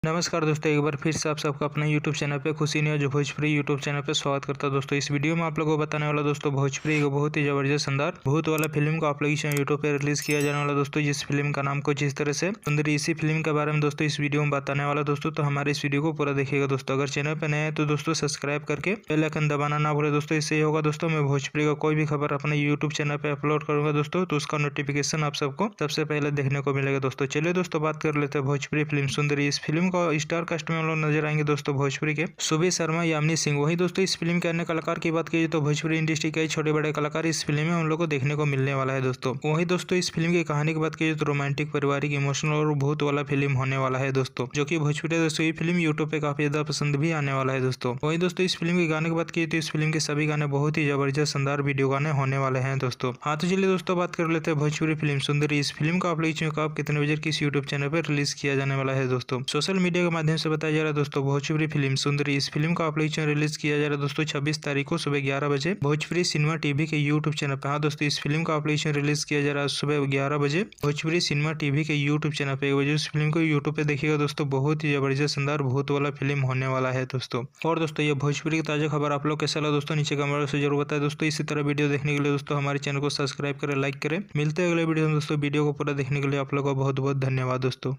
नमस्कार दोस्तों, एक बार फिर से आप सबका अपने YouTube चैनल पे खुशी न्यूज़ भोजपुरी YouTube चैनल पे स्वागत करता है। दोस्तों इस वीडियो में आप लोगों को बताने वाला दोस्तों भोजपुरी एक बहुत ही जबरदस्त शानदार भूत वाला फिल्म को आप लोग इस YouTube पे रिलीज किया जाने वाला दोस्तों, जिस फिल्म का नाम कुछ इस तरह से सुंदरी। इसी फिल्म के बारे में दोस्तों इस वीडियो में बताने वाला दोस्तों, तो हमारे इस वीडियो को पूरा देखिएगा दोस्तों। अगर चैनल पर नए हैं तो दोस्तों सब्सक्राइब करके बेल आइकन दबाना ना भूले दोस्तों। इससे ही होगा दोस्तों, मैं भोजपुरी का कोई भी खबर अपने यूट्यूब चैनल पे अपलोड करूंगा दोस्तों, तो उसका नोटिफिकेशन आप सबको सबसे पहले देखने को मिलेगा दोस्तों। चलिए दोस्तों बात कर लेते हैं भोजपुरी फिल्म सुंदरी। इस फिल्म को स्टार कास्ट में हम लोग नजर आएंगे दोस्तों भोजपुरी के सुबीर शर्मा, यामिनी सिंह। वही दोस्तों इस फिल्म के अन्य कलाकार की बात कीजिए तो भोजपुरी इंडस्ट्री के छोटे बड़े कलाकार इस फिल्म में हम लोग को देखने को मिलने वाला है दोस्तों। वही दोस्तों इस फिल्म की कहानी की बात कीजिए तो रोमांटिक, पारिवारिक, इमोशनल और भूत वाला फिल्म होने वाला है दोस्तों, जो कि भोजपुरी दोस्तों ये फिल्म यूट्यूब पे काफी ज्यादा पसंद भी आने वाला है दोस्तों। वही दोस्तों इस फिल्म के गाने की बात कीजिए तो इस फिल्म के सभी गाने बहुत ही जबरदस्त शानदार वीडियो गाने होने वाले हैं दोस्तों। हाँ तो चलिए दोस्तों बात कर लेते हैं भोजपुरी फिल्म सुंदरी। इस फिल्म को आप लोग आप कितने बजे किस यूट्यूब चैनल पर रिलीज किया जाने वाला है दोस्तों। सोशल मीडिया के माध्यम से बताया जा रहा है दोस्तों भोजपुरी फिल्म सुंदरी। इस फिल्म को आप लोग रिलीज किया जा रहा है दोस्तों 26 तारीख को सुबह 11 बजे भोजपुरी सिनेमा टीवी के यूट्यूब चैनल पे। हाँ दोस्तों इस फिल्म को आप लोग रिलीज किया जा रहा है सुबह 11 बजे भोजपुरी सिनेमा टीवी के यूट्यूब चैनल पे। 1 बजे इस फिल्म को यूट्यूब पे देखिएगा दोस्तों, बहुत ही जबरदस्त शानदार भूत वाला फिल्म होने वाला है दोस्तों। और दोस्तों ये भोजपुरी की ताजा खबर आप लोग कैसा लगा दोस्तों, नीचे कमेंट से जरूर बताएं दोस्तों। इसी तरह वीडियो देखने के लिए दोस्तों हमारे चैनल को सब्सक्राइब करें, लाइक करें। मिलते हैं अगले वीडियो में दोस्तों। वीडियो को पूरा देखने के लिए आप लोग का बहुत बहुत धन्यवाद दोस्तों।